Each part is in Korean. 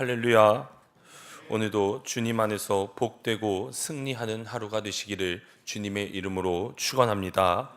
할렐루야. 오늘도 주님 안에서 복되고 승리하는 하루가 되시기를 주님의 이름으로 축원합니다.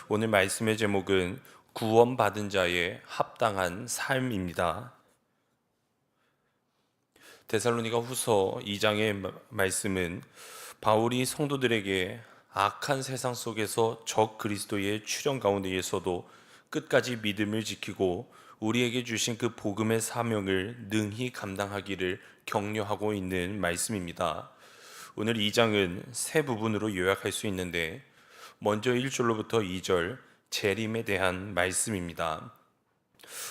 오늘 말씀의 제목은 구원받은 자의 합당한 삶입니다. 데살로니가 후서 2장의 말씀은 바울이 성도들에게 악한 세상 속에서 적 그리스도의 출현 가운데에서도 끝까지 믿음을 지키고 우리에게 주신 그 복음의 사명을 능히 감당하기를 격려하고 있는 말씀입니다. 오늘 2장은 세 부분으로 요약할 수 있는데 먼저 1절로부터 2절 재림에 대한 말씀입니다.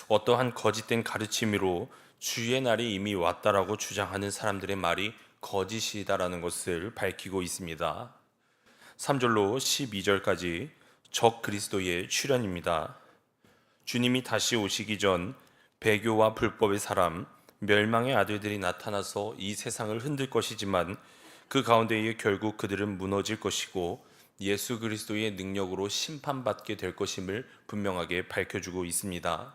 어떠한 거짓된 가르침으로 주의 날이 이미 왔다라고 주장하는 사람들의 말이 거짓이다라는 것을 밝히고 있습니다. 3절로 12절까지 적 그리스도의 출현입니다. 주님이 다시 오시기 전 배교와 불법의 사람, 멸망의 아들들이 나타나서 이 세상을 흔들 것이지만 그 가운데에 결국 그들은 무너질 것이고 예수 그리스도의 능력으로 심판받게 될 것임을 분명하게 밝혀주고 있습니다.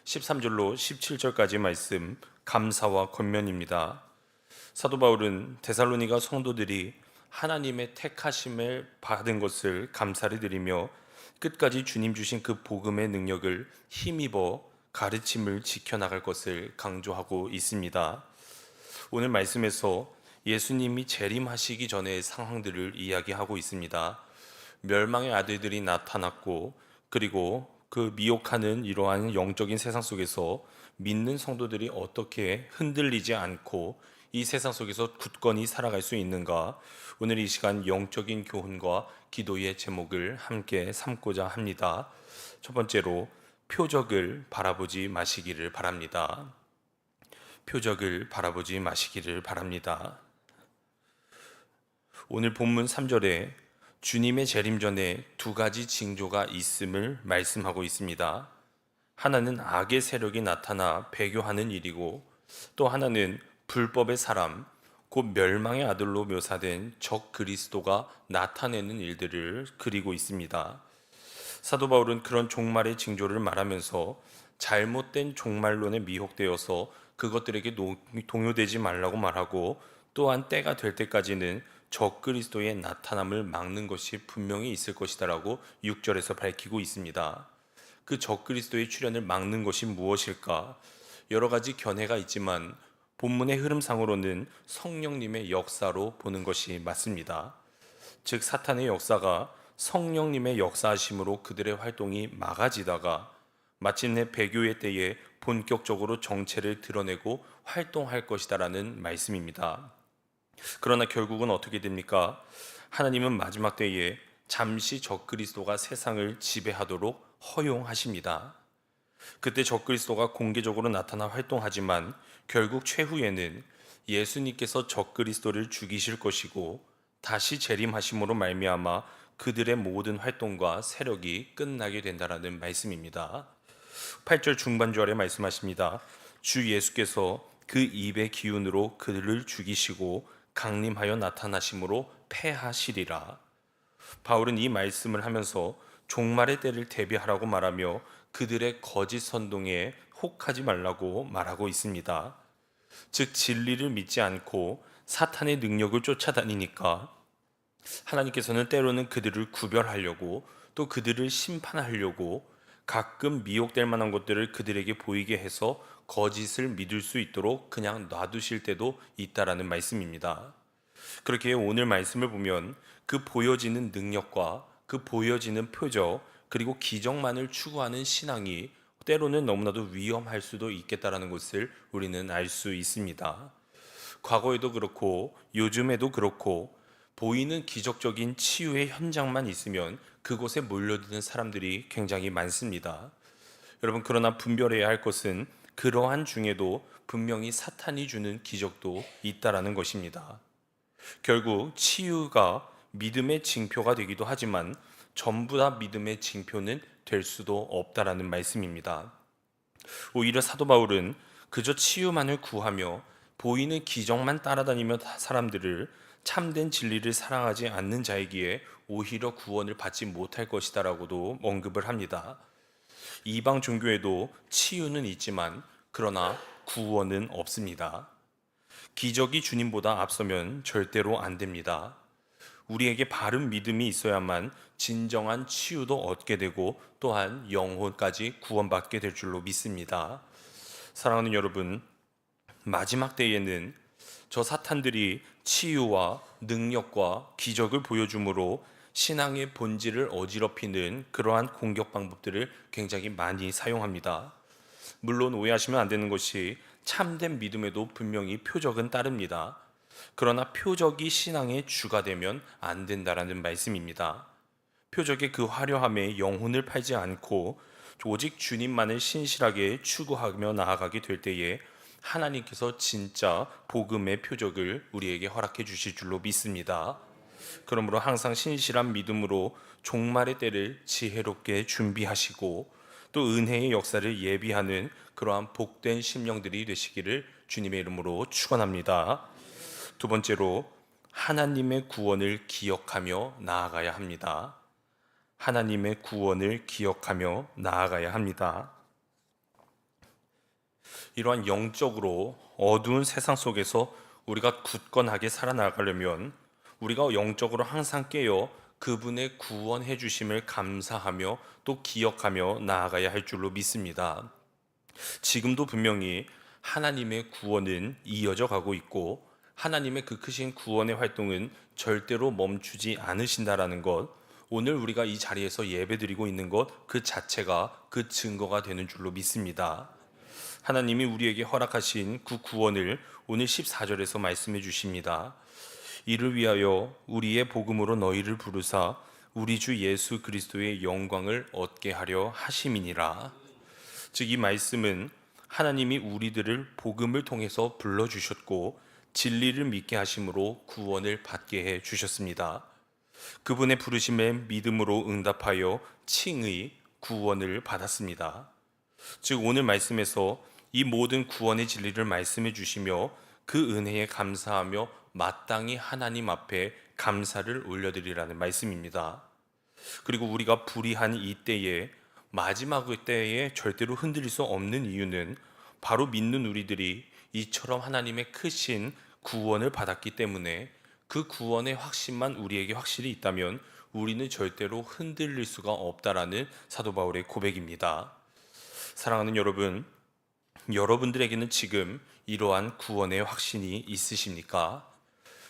13절로 17절까지 말씀 감사와 권면입니다. 사도 바울은 데살로니가 성도들이 하나님의 택하심을 받은 것을 감사를 드리며 끝까지 주님 주신 그 복음의 능력을 힘입어 가르침을 지켜나갈 것을 강조하고 있습니다. 오늘 말씀에서 예수님이 재림하시기 전의 상황들을 이야기하고 있습니다. 멸망의 아들들이 나타났고 그리고 그 미혹하는 이러한 영적인 세상 속에서 믿는 성도들이 어떻게 흔들리지 않고 이 세상 속에서 굳건히 살아갈 수 있는가, 오늘 이 시간 영적인 교훈과 기도의 제목을 함께 삼고자 합니다. 첫 번째로 표적을 바라보지 마시기를 바랍니다. 표적을 바라보지 마시기를 바랍니다. 오늘 본문 3절에 주님의 재림 전에 두 가지 징조가 있음을 말씀하고 있습니다. 하나는 악의 세력이 나타나 배교하는 일이고 또 하나는 불법의 사람, 곧 멸망의 아들로 묘사된 적 그리스도가 나타내는 일들을 그리고 있습니다. 사도 바울은 그런 종말의 징조를 말하면서 잘못된 종말론에 미혹되어서 그것들에게 동요되지 말라고 말하고 또한 때가 될 때까지는 적 그리스도의 나타남을 막는 것이 분명히 있을 것이다라고 6절에서 밝히고 있습니다. 그 적 그리스도의 출현을 막는 것이 무엇일까? 여러 가지 견해가 있지만 본문의 흐름상으로는 성령님의 역사로 보는 것이 맞습니다. 즉 사탄의 역사가 성령님의 역사하심으로 그들의 활동이 막아지다가 마침내 배교의 때에 본격적으로 정체를 드러내고 활동할 것이다라는 말씀입니다. 그러나 결국은 어떻게 됩니까? 하나님은 마지막 때에 잠시 적그리스도가 세상을 지배하도록 허용하십니다. 그때 적그리스도가 공개적으로 나타나 활동하지만 결국 최후에는 예수님께서 적그리스도를 죽이실 것이고 다시 재림하심으로 말미암아 그들의 모든 활동과 세력이 끝나게 된다라는 말씀입니다. 8절 중반절에 말씀하십니다. 주 예수께서 그 입의 기운으로 그들을 죽이시고 강림하여 나타나심으로 패하시리라. 바울은 이 말씀을 하면서 종말의 때를 대비하라고 말하며 그들의 거짓 선동에 혹하지 말라고 말하고 있습니다. 즉 진리를 믿지 않고 사탄의 능력을 쫓아다니니까 하나님께서는 때로는 그들을 구별하려고 또 그들을 심판하려고 가끔 미혹될 만한 것들을 그들에게 보이게 해서 거짓을 믿을 수 있도록 그냥 놔두실 때도 있다라는 말씀입니다. 그렇게 오늘 말씀을 보면 그 보여지는 능력과 그 보여지는 표적 그리고 기적만을 추구하는 신앙이 때로는 너무나도 위험할 수도 있겠다라는 것을 우리는 알 수 있습니다. 과거에도 그렇고 요즘에도 그렇고 보이는 기적적인 치유의 현장만 있으면 그곳에 몰려드는 사람들이 굉장히 많습니다. 여러분, 그러나 분별해야 할 것은 그러한 중에도 분명히 사탄이 주는 기적도 있다라는 것입니다. 결국 치유가 믿음의 징표가 되기도 하지만 전부 다 믿음의 징표는 될 수도 없다라는 말씀입니다. 오히려 사도 바울은 그저 치유만을 구하며 보이는 기적만 따라다니며 사람들을 참된 진리를 사랑하지 않는 자이기에 오히려 구원을 받지 못할 것이다라고도 언급을 합니다. 이방 종교에도 치유는 있지만 그러나 구원은 없습니다. 기적이 주님보다 앞서면 절대로 안 됩니다. 우리에게 바른 믿음이 있어야만 진정한 치유도 얻게 되고 또한 영혼까지 구원받게 될 줄로 믿습니다. 사랑하는 여러분, 마지막 때에는 저 사탄들이 치유와 능력과 기적을 보여줌으로 신앙의 본질을 어지럽히는 그러한 공격 방법들을 굉장히 많이 사용합니다. 물론 오해하시면 안 되는 것이 참된 믿음에도 분명히 표적은 따릅니다. 그러나 표적이 신앙의 주가 되면 안 된다라는 말씀입니다. 표적의 그 화려함에 영혼을 팔지 않고 오직 주님만을 신실하게 추구하며 나아가게 될 때에 하나님께서 진짜 복음의 표적을 우리에게 허락해 주실 줄로 믿습니다. 그러므로 항상 신실한 믿음으로 종말의 때를 지혜롭게 준비하시고 또 은혜의 역사를 예비하는 그러한 복된 심령들이 되시기를 주님의 이름으로 축원합니다. 두 번째로 하나님의 구원을 기억하며 나아가야 합니다. 하나님의 구원을 기억하며 나아가야 합니다. 이러한 영적으로 어두운 세상 속에서 우리가 굳건하게 살아나가려면 우리가 영적으로 항상 깨어 그분의 구원해 주심을 감사하며 또 기억하며 나아가야 할 줄로 믿습니다. 지금도 분명히 하나님의 구원은 이어져 가고 있고 하나님의 그 크신 구원의 활동은 절대로 멈추지 않으신다라는 것, 오늘 우리가 이 자리에서 예배드리고 있는 것 그 자체가 그 증거가 되는 줄로 믿습니다. 하나님이 우리에게 허락하신 그 구원을 오늘 14절에서 말씀해 주십니다. 이를 위하여 우리의 복음으로 너희를 부르사 우리 주 예수 그리스도의 영광을 얻게 하려 하심이니라. 즉 이 말씀은 하나님이 우리들을 복음을 통해서 불러주셨고 진리를 믿게 하심으로 구원을 받게 해 주셨습니다. 그분의 부르심에 믿음으로 응답하여 칭의 구원을 받았습니다. 즉 오늘 말씀에서 이 모든 구원의 진리를 말씀해 주시며 그 은혜에 감사하며 마땅히 하나님 앞에 감사를 올려드리라는 말씀입니다. 그리고 우리가 불의한 이 때에 마지막 때에 절대로 흔들릴 수 없는 이유는 바로 믿는 우리들이 이처럼 하나님의 크신 구원을 받았기 때문에 그 구원의 확신만 우리에게 확실히 있다면 우리는 절대로 흔들릴 수가 없다라는 사도 바울의 고백입니다. 사랑하는 여러분, 여러분들에게는 지금 이러한 구원의 확신이 있으십니까?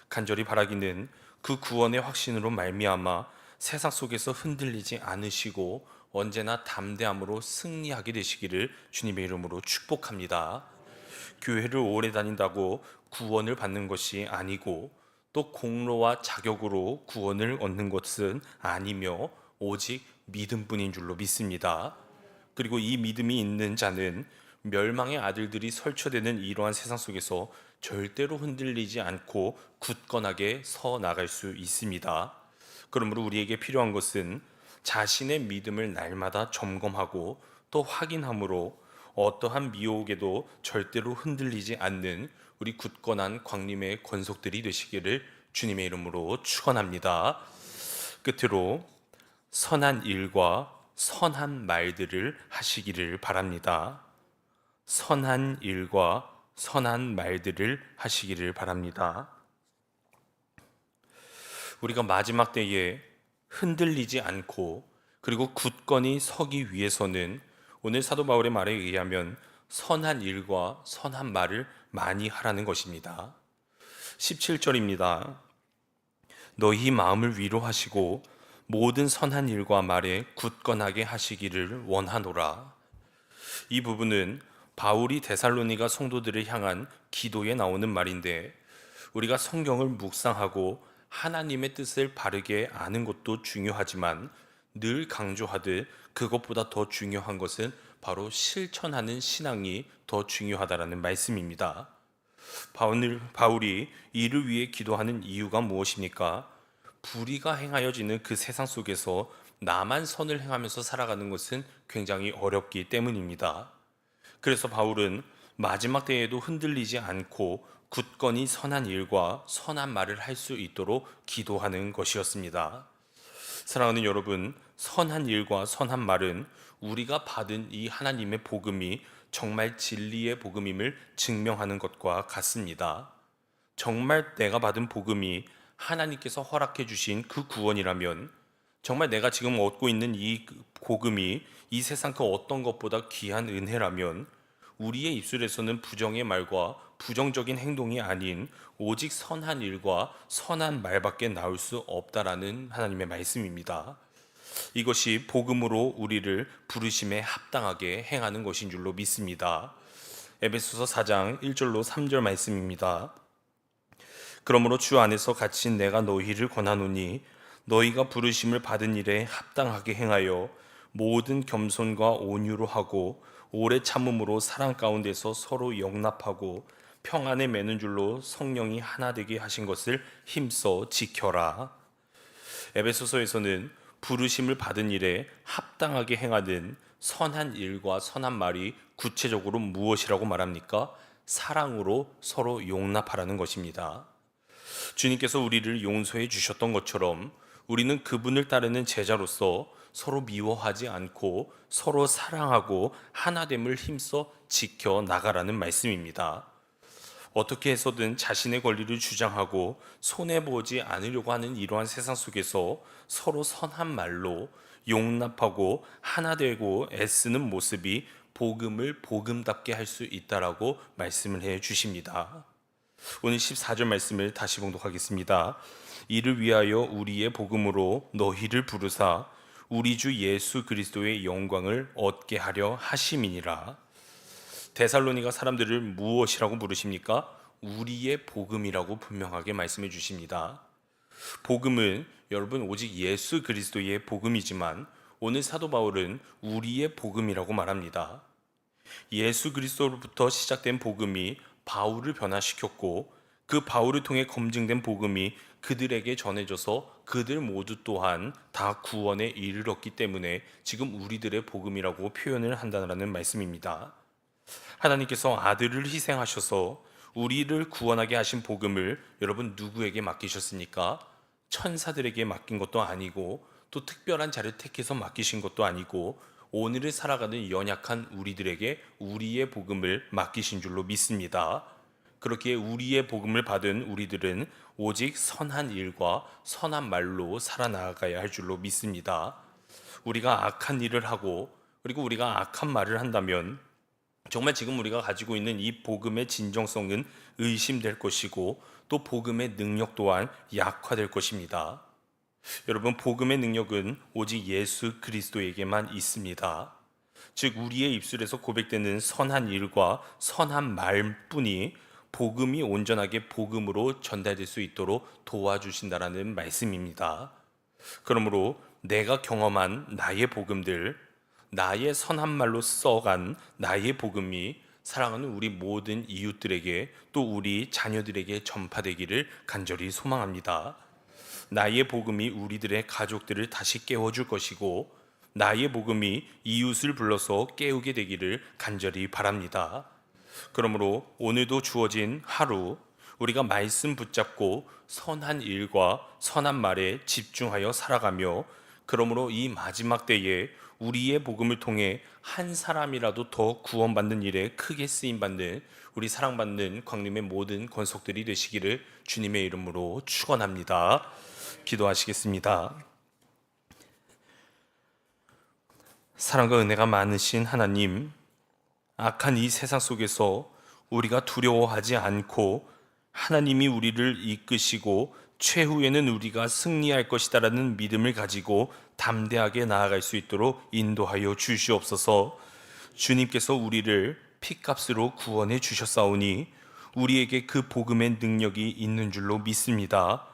간절히 바라기는 그 구원의 확신으로 말미암아 세상 속에서 흔들리지 않으시고 언제나 담대함으로 승리하게 되시기를 주님의 이름으로 축복합니다. 교회를 오래 다닌다고 구원을 받는 것이 아니고 또 공로와 자격으로 구원을 얻는 것은 아니며 오직 믿음뿐인 줄로 믿습니다. 그리고 이 믿음이 있는 자는 멸망의 아들들이 설쳐되는 이러한 세상 속에서 절대로 흔들리지 않고 굳건하게 서 나갈 수 있습니다. 그러므로 우리에게 필요한 것은 자신의 믿음을 날마다 점검하고 또 확인함으로 어떠한 미혹에도 절대로 흔들리지 않는 우리 굳건한 광림의 권속들이 되시기를 주님의 이름으로 축원합니다. 끝으로 선한 일과 선한 말들을 하시기를 바랍니다. 선한 일과 선한 말들을 하시기를 바랍니다. 우리가 마지막 때에 흔들리지 않고 그리고 굳건히 서기 위해서는 오늘 사도 바울의 말에 의하면 선한 일과 선한 말을 많이 하라는 것입니다. 17절입니다. 너희 마음을 위로하시고 모든 선한 일과 말에 굳건하게 하시기를 원하노라. 이 부분은 바울이 데살로니가 성도들을 향한 기도에 나오는 말인데 우리가 성경을 묵상하고 하나님의 뜻을 바르게 아는 것도 중요하지만 늘 강조하듯 그것보다 더 중요한 것은 바로 실천하는 신앙이 더 중요하다라는 말씀입니다. 바울이 이를 위해 기도하는 이유가 무엇입니까? 불의가 행하여지는 그 세상 속에서 나만 선을 행하면서 살아가는 것은 굉장히 어렵기 때문입니다. 그래서 바울은 마지막 때에도 흔들리지 않고 굳건히 선한 일과 선한 말을 할 수 있도록 기도하는 것이었습니다. 사랑하는 여러분, 선한 일과 선한 말은 우리가 받은 이 하나님의 복음이 정말 진리의 복음임을 증명하는 것과 같습니다. 정말 내가 받은 복음이 하나님께서 허락해 주신 그 구원이라면, 정말 내가 지금 얻고 있는 이 복음이 이 세상 그 어떤 것보다 귀한 은혜라면, 우리의 입술에서는 부정의 말과 부정적인 행동이 아닌 오직 선한 일과 선한 말밖에 나올 수 없다라는 하나님의 말씀입니다. 이것이 복음으로 우리를 부르심에 합당하게 행하는 것인 줄로 믿습니다. 에베소서 4장 1절로 3절 말씀입니다. 그러므로 주 안에서 갇힌 내가 너희를 권하노니 너희가 부르심을 받은 일에 합당하게 행하여 모든 겸손과 온유로 하고 오래 참음으로 사랑 가운데서 서로 용납하고 평안에 매는 줄로 성령이 하나 되게 하신 것을 힘써 지켜라. 에베소서에서는 부르심을 받은 일에 합당하게 행하는 선한 일과 선한 말이 구체적으로 무엇이라고 말합니까? 사랑으로 서로 용납하라는 것입니다. 주님께서 우리를 용서해 주셨던 것처럼 우리는 그분을 따르는 제자로서 서로 미워하지 않고 서로 사랑하고 하나됨을 힘써 지켜 나가라는 말씀입니다. 어떻게 해서든 자신의 권리를 주장하고 손해보지 않으려고 하는 이러한 세상 속에서 서로 선한 말로 용납하고 하나 되고 애쓰는 모습이 복음을 복음답게 할 수 있다라고 말씀을 해 주십니다. 오늘 14절 말씀을 다시 봉독하겠습니다. 이를 위하여 우리의 복음으로 너희를 부르사 우리 주 예수 그리스도의 영광을 얻게 하려 하심이니라. 데살로니가 사람들을 무엇이라고 부르십니까? 우리의 복음이라고 분명하게 말씀해 주십니다. 복음은 여러분 오직 예수 그리스도의 복음이지만 오늘 사도 바울은 우리의 복음이라고 말합니다. 예수 그리스도로부터 시작된 복음이 바울을 변화시켰고 그 바울을 통해 검증된 복음이 그들에게 전해져서 그들 모두 또한 다 구원에 이르렀기 때문에 지금 우리들의 복음이라고 표현을 한다는 말씀입니다. 하나님께서 아들을 희생하셔서 우리를 구원하게 하신 복음을 여러분 누구에게 맡기셨습니까? 천사들에게 맡긴 것도 아니고 또 특별한 자를 택해서 맡기신 것도 아니고 오늘을 살아가는 연약한 우리들에게 우리의 복음을 맡기신 줄로 믿습니다. 그렇기에 우리의 복음을 받은 우리들은 오직 선한 일과 선한 말로 살아나가야 할 줄로 믿습니다. 우리가 악한 일을 하고 그리고 우리가 악한 말을 한다면 정말 지금 우리가 가지고 있는 이 복음의 진정성은 의심될 것이고 또 복음의 능력 또한 약화될 것입니다. 여러분, 복음의 능력은 오직 예수 그리스도에게만 있습니다. 즉 우리의 입술에서 고백되는 선한 일과 선한 말뿐이 복음이 온전하게 복음으로 전달될 수 있도록 도와주신다라는 말씀입니다. 그러므로 내가 경험한 나의 복음들, 나의 선한 말로 써간 나의 복음이 사랑하는 우리 모든 이웃들에게 또 우리 자녀들에게 전파되기를 간절히 소망합니다. 나의 복음이 우리들의 가족들을 다시 깨워줄 것이고 나의 복음이 이웃을 불러서 깨우게 되기를 간절히 바랍니다. 그러므로 오늘도 주어진 하루 우리가 말씀 붙잡고 선한 일과 선한 말에 집중하여 살아가며 그러므로 이 마지막 때에 우리의 복음을 통해 한 사람이라도 더 구원받는 일에 크게 쓰임받는 우리 사랑받는 광림의 모든 권속들이 되시기를 주님의 이름으로 축원합니다. 기도하시겠습니다. 사랑과 은혜가 많으신 하나님, 악한 이 세상 속에서 우리가 두려워하지 않고 하나님이 우리를 이끄시고 최후에는 우리가 승리할 것이다라는 믿음을 가지고 담대하게 나아갈 수 있도록 인도하여 주시옵소서. 주님께서 우리를 피값으로 구원해 주셨사오니 우리에게 그 복음의 능력이 있는 줄로 믿습니다.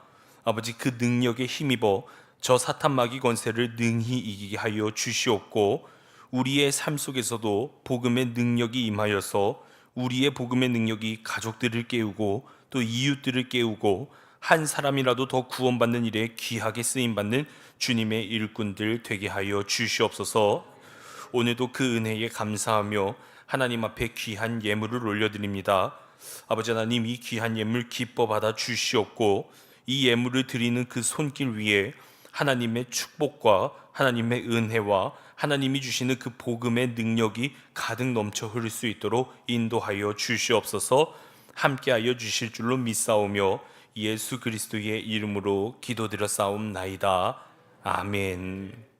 아버지, 그 능력에 힘입어 저 사탄 마귀 권세를 능히 이기게 하여 주시옵고 우리의 삶 속에서도 복음의 능력이 임하여서 우리의 복음의 능력이 가족들을 깨우고 또 이웃들을 깨우고 한 사람이라도 더 구원받는 일에 귀하게 쓰임받는 주님의 일꾼들 되게 하여 주시옵소서. 오늘도 그 은혜에 감사하며 하나님 앞에 귀한 예물을 올려드립니다. 아버지 하나님, 이 귀한 예물 기뻐 받아 주시옵고 이 예물을 드리는 그 손길 위에 하나님의 축복과 하나님의 은혜와 하나님이 주시는 그 복음의 능력이 가득 넘쳐 흐를 수 있도록 인도하여 주시옵소서. 함께하여 주실 줄로 믿사오며 예수 그리스도의 이름으로 기도드려 싸움나이다. 아멘.